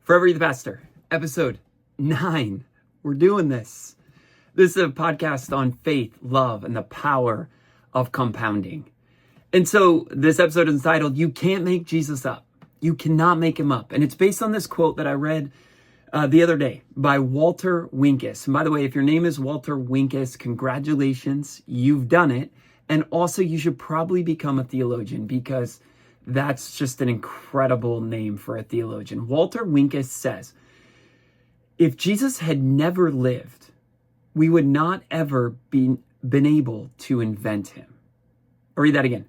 Forever the Pastor, episode 9. We're doing this. This is a podcast on faith, love, and the power of compounding. And so this episode is entitled, You Can't Make Jesus Up. You cannot make him up. And it's based on this quote that I read the other day by Walter Winkiss. And by the way, if your name is Walter Winkiss, congratulations, you've done it. And also you should probably become a theologian because that's just an incredible name for a theologian. Walter Winkiss says, if Jesus had never lived, we would not ever been able to invent him. I'll read that again.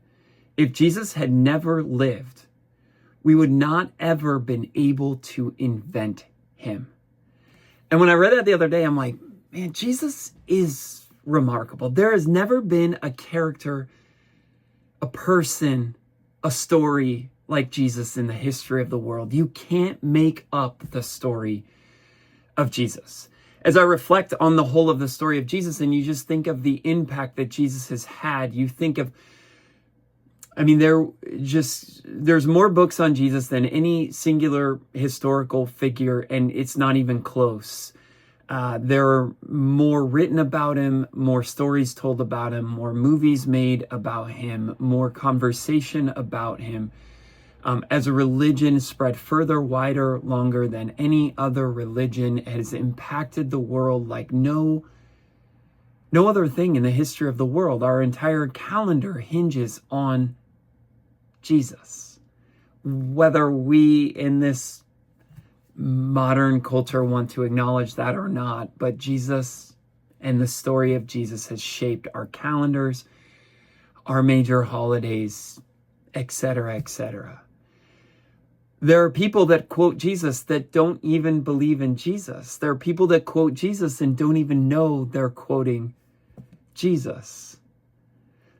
If Jesus had never lived, we would not ever been able to invent him. And when I read that the other day, I'm like, man, Jesus is remarkable. There has never been a character, a person, a story like Jesus in the history of the world. You can't make up the story of Jesus. As I reflect on the whole of the story of Jesus and you just think of the impact that Jesus has had, you think of, there's more books on Jesus than any singular historical figure, and it's not even close. There are more written about him, more stories told about him, more movies made about him, more conversation about him. As a religion spread further, wider, longer than any other religion, it has impacted the world like no other thing in the history of the world. Our entire calendar hinges on Jesus. Whether we in this modern culture want to acknowledge that or not, but Jesus and the story of Jesus has shaped our calendars, our major holidays, etc., etc. There are people that quote Jesus that don't even believe in Jesus. There are people that quote Jesus and don't even know they're quoting Jesus.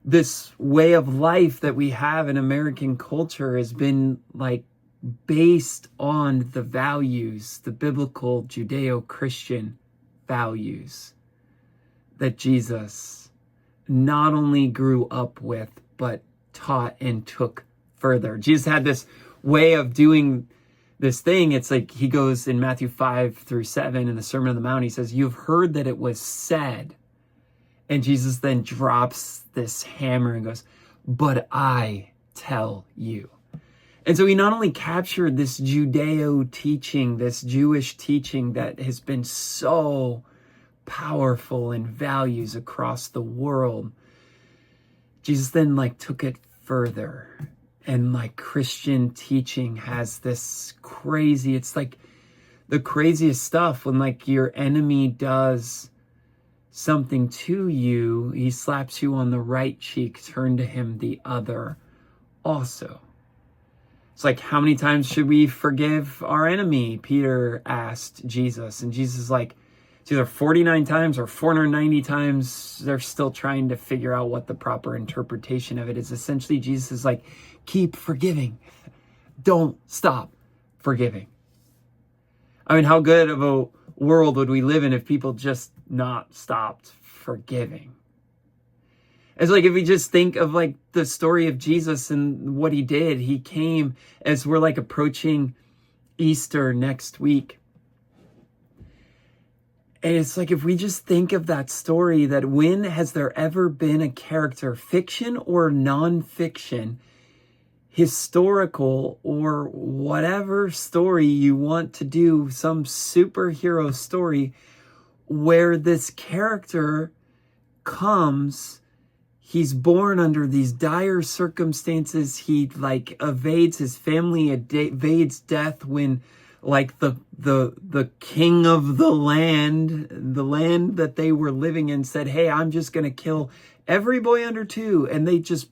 This way of life that we have in American culture has been based on the values, the biblical Judeo-Christian values that Jesus not only grew up with, but taught and took further. Jesus had this way of doing this thing. It's like he goes in Matthew 5-7 in the Sermon on the Mount, he says, you've heard that it was said. And Jesus then drops this hammer and goes, but I tell you. And so he not only captured this Judeo teaching, this Jewish teaching that has been so powerful in values across the world, Jesus then took it further. And Christian teaching has this crazy, it's like the craziest stuff when your enemy does something to you, he slaps you on the right cheek, turn to him the other also. It's how many times should we forgive our enemy? Peter asked Jesus, and Jesus is it's either 49 times or 490 times. They're still trying to figure out what the proper interpretation of it is. Essentially, Jesus is keep forgiving. Don't stop forgiving. How good of a world would we live in if people just not stopped forgiving? It's if we just think of the story of Jesus and what he did. He came as we're approaching Easter next week. And it's if we just think of that story, that when has there ever been a character, fiction or nonfiction, historical or whatever story you want to do, some superhero story, where this character comes, he's born under these dire circumstances, he evades his family, evades death when the king of the land that they were living in said, hey, I'm just going to kill every boy under 2. And they just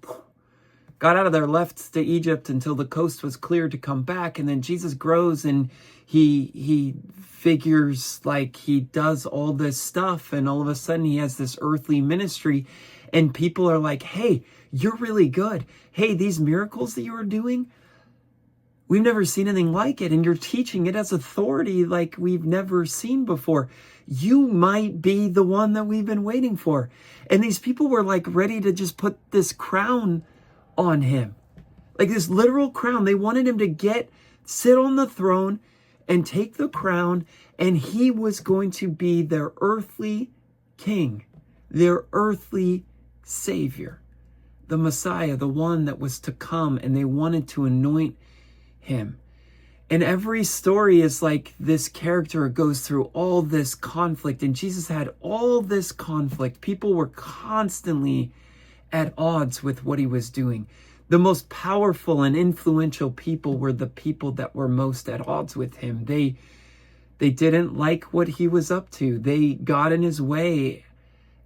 got out of there, left to Egypt until the coast was clear to come back. And then Jesus grows and he figures he does all this stuff. And all of a sudden he has this earthly ministry and people are hey, you're really good. Hey, these miracles that you are doing, we've never seen anything like it. And you're teaching it as authority we've never seen before. You might be the one that we've been waiting for. And these people were ready to just put this crown on him. This literal crown. They wanted him to sit on the throne and take the crown, and he was going to be their earthly king, their earthly savior, the Messiah, the one that was to come, and they wanted to anoint him. And every story is like this character goes through all this conflict, and Jesus had all this conflict. People were constantly at odds with what he was doing. The most powerful and influential people were the people that were most at odds with him. They didn't like what he was up to. They got in his way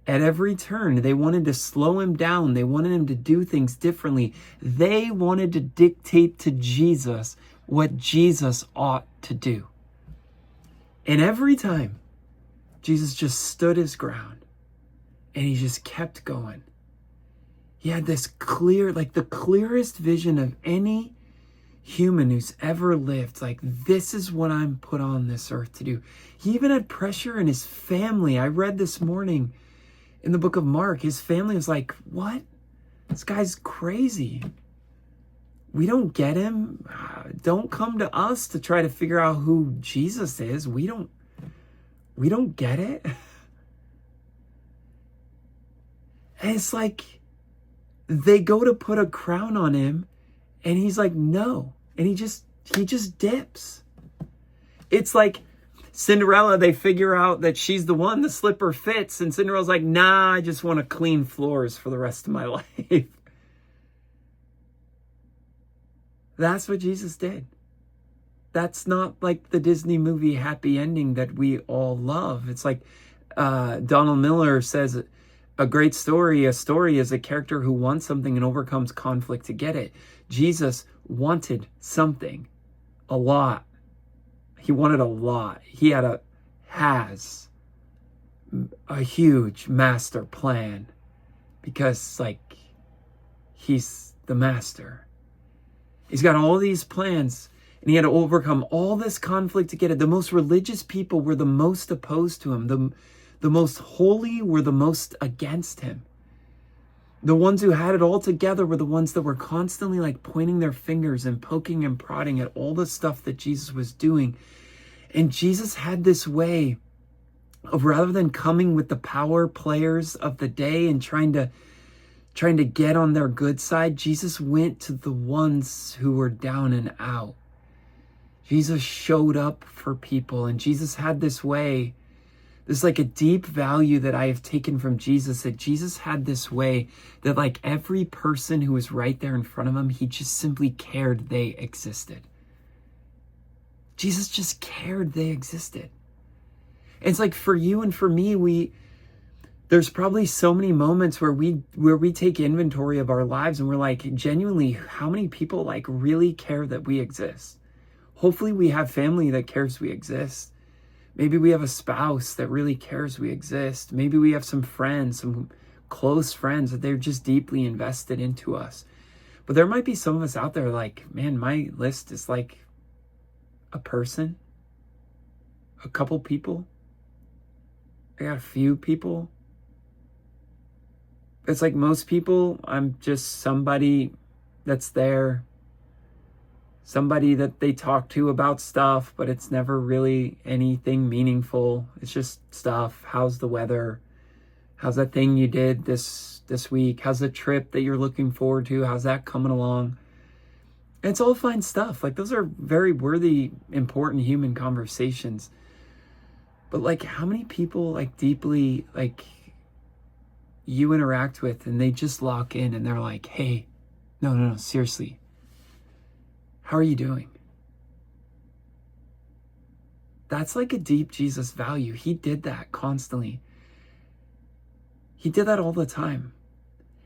at every turn. They wanted to slow him down. They wanted him to do things differently. They wanted to dictate to Jesus what Jesus ought to do. And every time, Jesus just stood his ground and he just kept going. He had this clear, like the clearest vision of any human who's ever lived. Like, this is what I'm put on this earth to do. He even had pressure in his family. I read this morning in the book of Mark, his family was like, what? This guy's crazy. We don't get him. Don't come to us to try to figure out who Jesus is. We don't get it. And it's like they go to put a crown on him and he's like, no. And he just dips. It's like Cinderella, they figure out that she's the one, the slipper fits, and Cinderella's like, nah, I just want to clean floors for the rest of my life. That's what Jesus did. That's not like the Disney movie happy ending that we all love. It's like Donald Miller says, a great story, a story is a character who wants something and overcomes conflict to get it. Jesus wanted something, a lot. He wanted a lot. He has a huge master plan because, like, he's the master. He's got all these plans, and he had to overcome all this conflict to get it. The most religious people were the most opposed to him. The most holy were the most against him. The ones who had it all together were the ones that were constantly like pointing their fingers and poking and prodding at all the stuff that Jesus was doing. And Jesus had this way of, rather than coming with the power players of the day and trying to get on their good side, Jesus went to the ones who were down and out. Jesus showed up for people, and Jesus had this way. There's like a deep value that I have taken from Jesus, that Jesus had this way that like every person who was right there in front of him, he just simply cared they existed. Jesus just cared they existed. And it's like for you and for me, there's probably so many moments where we take inventory of our lives and we're like, genuinely, how many people like really care that we exist? Hopefully we have family that cares we exist. Maybe we have a spouse that really cares we exist. Maybe we have some friends, some close friends that they're just deeply invested into us. But there might be some of us out there like, man, my list is like a person, a couple people. I got a few people. It's like most people, I'm just somebody that's there. Somebody that they talk to about stuff, but it's never really anything meaningful. It's just stuff. How's the weather? How's that thing you did this week? How's the trip that you're looking forward to? How's that coming along? And it's all fine stuff. Like, those are very worthy, important human conversations. But like, how many people like deeply like you interact with and they just lock in and they're like, hey, no, seriously. How are you doing? That's like a deep Jesus value. He did that constantly. He did that all the time.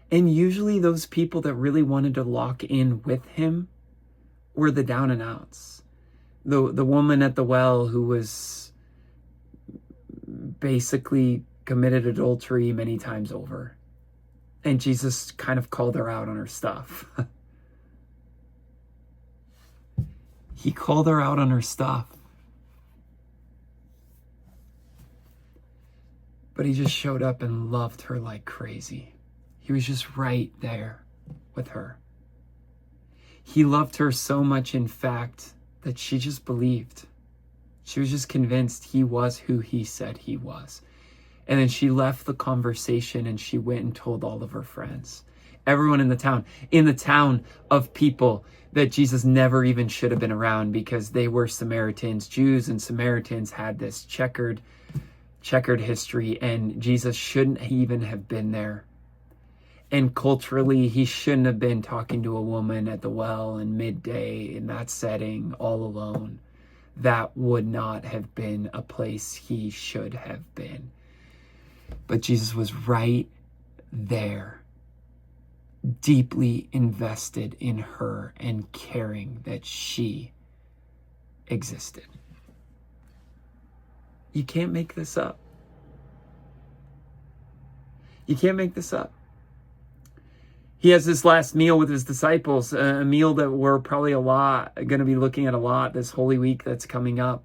And usually those people that really wanted to lock in with him were the down and outs. The woman at the well who was basically committed adultery many times over. And Jesus kind of called her out on her stuff. He called her out on her stuff. But he just showed up and loved her like crazy. He was just right there with her. He loved her so much, in fact, that she just believed. She was just convinced he was who he said he was. And then she left the conversation and she went and told all of her friends, everyone in the town of people that Jesus never even should have been around, because they were Samaritans. Jews and Samaritans had this checkered history, and Jesus shouldn't even have been there. And culturally, he shouldn't have been talking to a woman at the well in midday in that setting all alone. That would not have been a place he should have been. But Jesus was right there, deeply invested in her and caring that she existed. You can't make this up. You can't make this up. He has this last meal with his disciples, a meal that we're probably going to be looking at a lot this Holy Week that's coming up.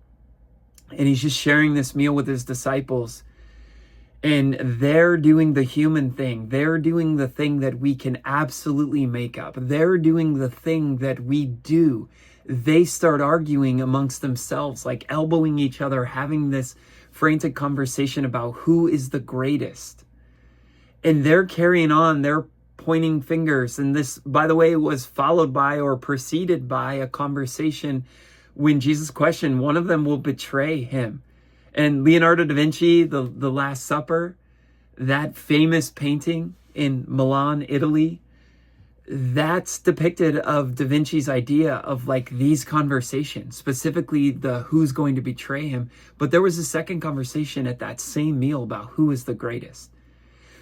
And he's just sharing this meal with his disciples. And they're doing the human thing. They're doing the thing that we can absolutely make up. They're doing the thing that we do. They start arguing amongst themselves, like elbowing each other, having this frantic conversation about who is the greatest. And they're carrying on, they're pointing fingers. And this, by the way, was followed by or preceded by a conversation when Jesus questioned, one of them will betray him. And Leonardo da Vinci, the Last Supper, that famous painting in Milan, Italy, that's depicted of Da Vinci's idea of like these conversations, specifically the who's going to betray him. But there was a second conversation at that same meal about who is the greatest.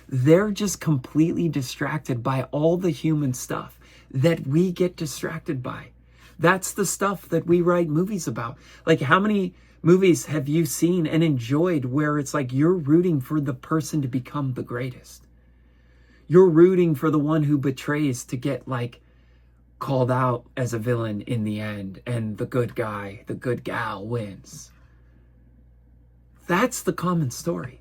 They're just completely distracted by all the human stuff that we get distracted by. That's the stuff that we write movies about. Like, how many movies have you seen and enjoyed where it's like you're rooting for the person to become the greatest? You're rooting for the one who betrays to get like called out as a villain in the end, and the good guy, the good gal wins. That's the common story.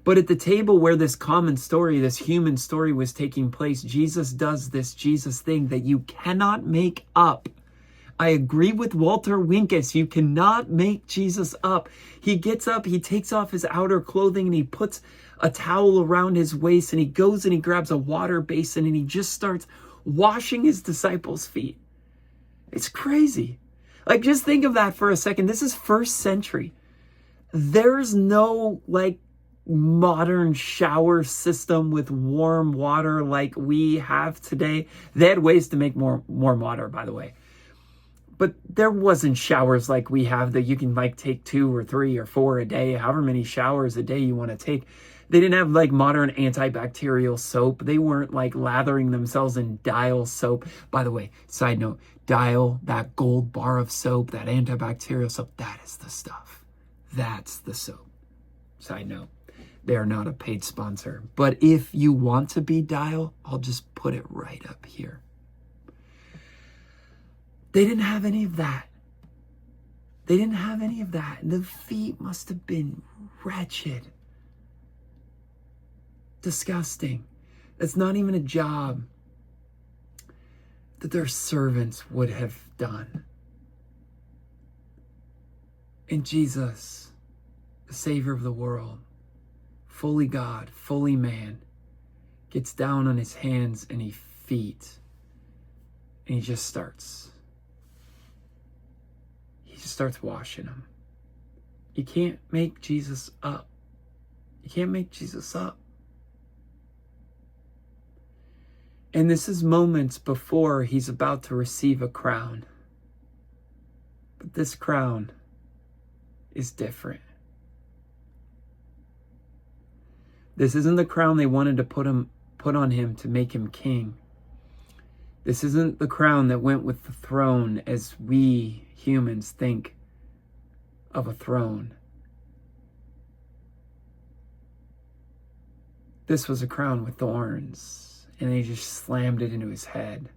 But at the table where this common story, this human story was taking place, Jesus does this Jesus thing that you cannot make up. I agree with Walter Winkus. You cannot make Jesus up. He gets up, he takes off his outer clothing, and he puts a towel around his waist, and he goes and he grabs a water basin, and he just starts washing his disciples' feet. It's crazy. Like, just think of that for a second. This is first century. There's no like modern shower system with warm water like we have today. They had ways to make more water, by the way. But there wasn't showers like we have that you can like take 2 or 3 or 4 a day, however many showers a day you want to take. They didn't have like modern antibacterial soap. They weren't like lathering themselves in Dial soap. By the way, side note, Dial, that gold bar of soap, that antibacterial soap, that is the stuff. That's the soap. Side note. They are not a paid sponsor. But if you want to be Dial, I'll just put it right up here. They didn't have any of that. They didn't have any of that. And the feet must have been wretched. Disgusting. That's not even a job that their servants would have done. And Jesus, the Savior of the world, fully God, fully man, gets down on his hands and his feet, and he just starts washing them. You can't make Jesus up. You can't make Jesus up. And this is moments before he's about to receive a crown. But this crown is different. This isn't the crown they wanted to put on him to make him king. This isn't the crown that went with the throne as we humans think of a throne. This was a crown with thorns, and they just slammed it into his head.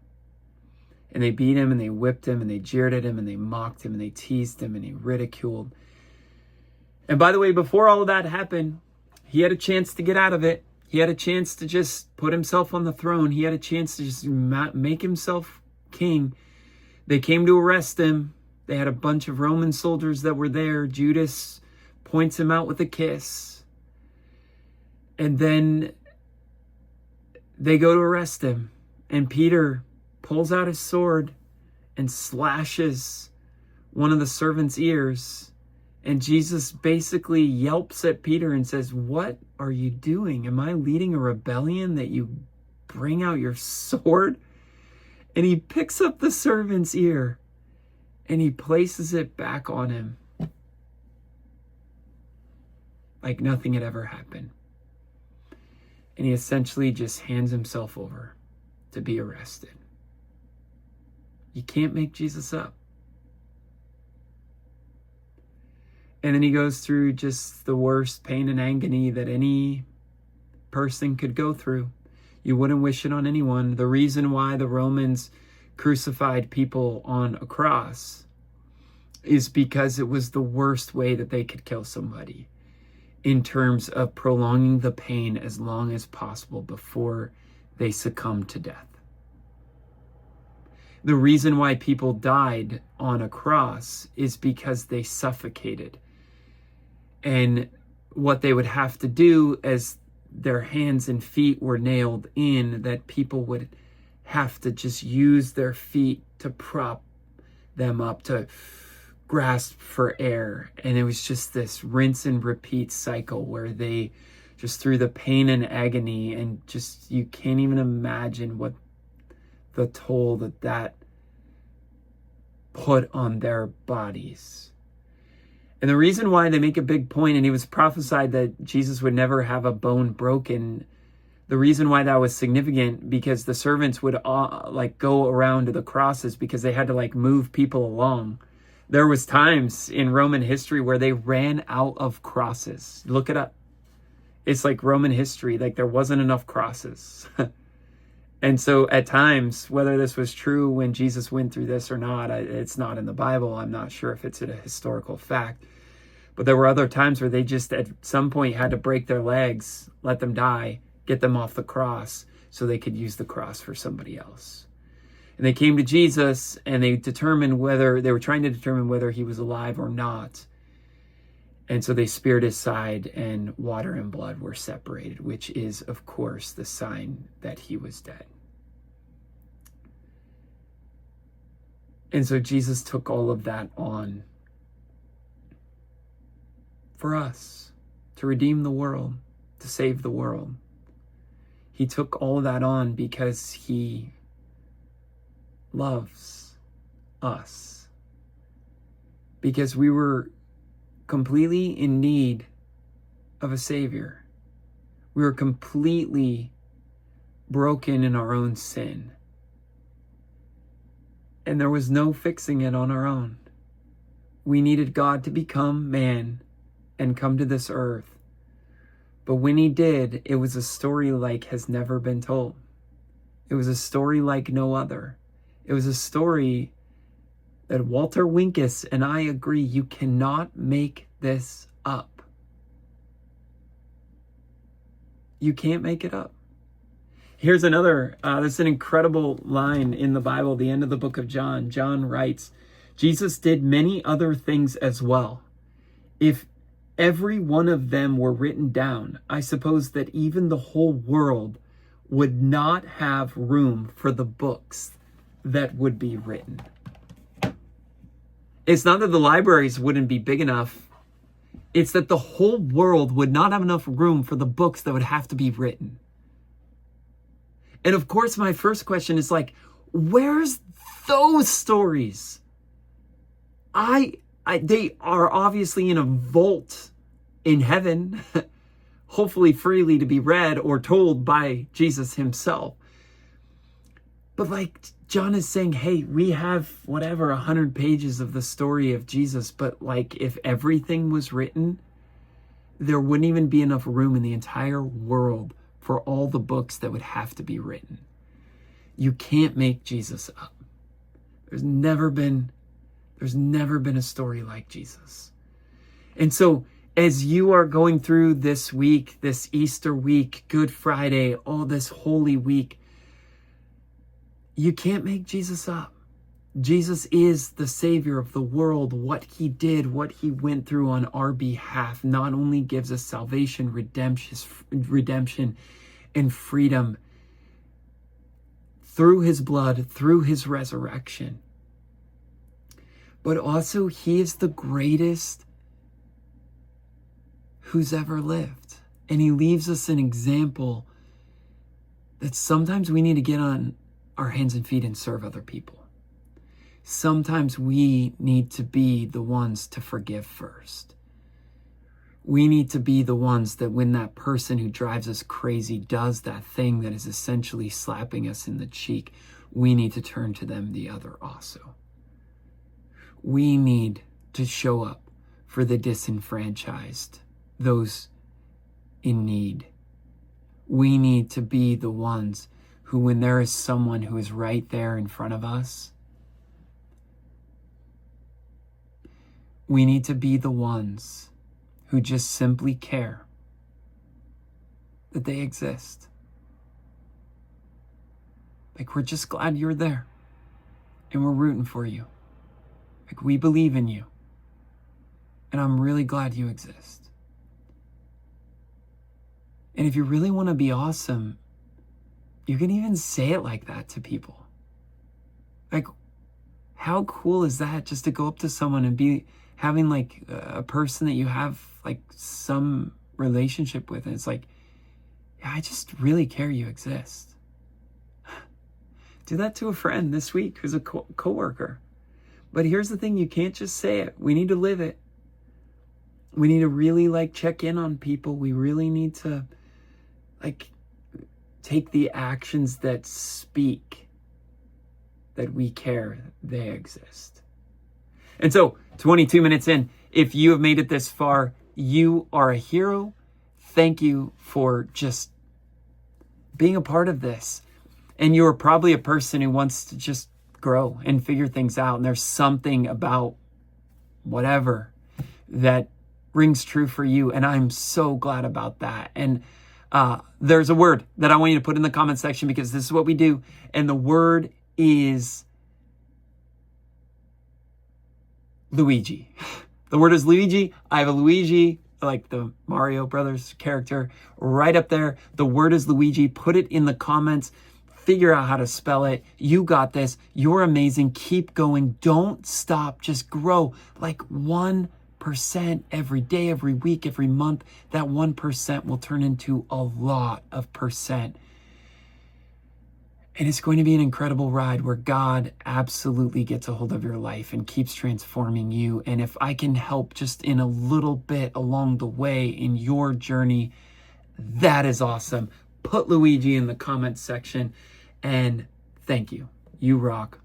And they beat him, and they whipped him, and they jeered at him, and they mocked him, and they teased him, and he ridiculed. And by the way, before all of that happened, he had a chance to get out of it. He had a chance to just put himself on the throne. He had a chance to just make himself king. They came to arrest him. They had a bunch of Roman soldiers that were there. Judas points him out with a kiss. And then they go to arrest him. And Peter pulls out his sword and slashes one of the servants' ears. And Jesus basically yelps at Peter and says, "What are you doing? Am I leading a rebellion that you bring out your sword?" And he picks up the servant's ear and he places it back on him like nothing had ever happened. And he essentially just hands himself over to be arrested. You can't make Jesus up. And then he goes through just the worst pain and agony that any person could go through. You wouldn't wish it on anyone. The reason why the Romans crucified people on a cross is because it was the worst way that they could kill somebody, in terms of prolonging the pain as long as possible before they succumbed to death. The reason why people died on a cross is because they suffocated. And what they would have to do, as their hands and feet were nailed in, that people would have to just use their feet to prop them up, to grasp for air. And it was just this rinse and repeat cycle where they just, through the pain and agony, and just, you can't even imagine what the toll that put on their bodies. And the reason why they make a big point, and it was prophesied that Jesus would never have a bone broken, the reason why that was significant, because the servants would go around to the crosses because they had to move people along. There was times in Roman history where they ran out of crosses. Look it up. It's like Roman history, there wasn't enough crosses. And so at times, whether this was true when Jesus went through this or not, it's not in the Bible. I'm not sure if it's a historical fact. But there were other times where they just at some point had to break their legs, let them die, get them off the cross so they could use the cross for somebody else. And they came to Jesus and they were trying to determine whether he was alive or not. And so they speared his side, and water and blood were separated, which is, of course, the sign that he was dead. And so Jesus took all of that on for us, to redeem the world, to save the world. He took all of that on because he loves us. Because we were completely in need of a Savior. We were completely broken in our own sin. And there was no fixing it on our own. We needed God to become man and come to this earth. But when he did, it was a story like has never been told. It was a story like no other. It was a story that Walter Winkus and I agree, you cannot make this up. You can't make it up. Here's another, this is an incredible line in the Bible, the end of the book of John. John writes, Jesus did many other things as well. If every one of them were written down, I suppose that even the whole world would not have room for the books that would be written. It's not that the libraries wouldn't be big enough. It's that the whole world would not have enough room for the books that would have to be written. And of course, my first question is where's those stories? They are obviously in a vault in heaven, hopefully freely to be read or told by Jesus himself. But John is saying, hey, we have 100 pages of the story of Jesus, but if everything was written, there wouldn't even be enough room in the entire world for all the books that would have to be written. You can't make Jesus up. There's never been a story like Jesus. And so as you are going through this week, this Easter week, Good Friday, all this Holy Week, you can't make Jesus up. Jesus is the Savior of the world. What he did, what he went through on our behalf, not only gives us salvation, redemption, and freedom through his blood, through his resurrection, but also he is the greatest who's ever lived. And he leaves us an example that sometimes we need to get on our hands and feet and serve other people. Sometimes we need to be the ones to forgive first. We need to be the ones that when that person who drives us crazy does that thing that is essentially slapping us in the cheek, we need to turn to them the other also. We need to show up for the disenfranchised, those in need. We need to be the ones who, when there is someone who is right there in front of us, we need to be the ones who just simply care that they exist. Like, we're just glad you're there and we're rooting for you. Like, we believe in you and I'm really glad you exist. And if you really want to be awesome, you can even say it like that to people. Like, how cool is that, just to go up to someone and be having like a person that you have like some relationship with, and it's like, yeah, I just really care you exist. Do that to a friend this week who's a coworker. But here's the thing, you can't just say it. We need to live it. We need to really like check in on people. We really need to like take the actions that speak that we care they exist. And so 22 minutes in, if you have made it this far, you are a hero. Thank you for just being a part of this. And you're probably a person who wants to just grow and figure things out. And there's something about whatever that rings true for you. And I'm so glad about that. And there's a word that I want you to put in the comment section, because this is what we do. And the word is Luigi. The word is Luigi. I have a Luigi, like the Mario Brothers character, right up there. The word is Luigi. Put it in the comments. Figure out how to spell it. You got this. You're amazing. Keep going. Don't stop. Just grow like 1% every day, every week, every month. That 1% will turn into a lot of percent. And it's going to be an incredible ride where God absolutely gets a hold of your life and keeps transforming you. And if I can help just in a little bit along the way in your journey, that is awesome. Put Luigi in the comments section. And thank you. You rock.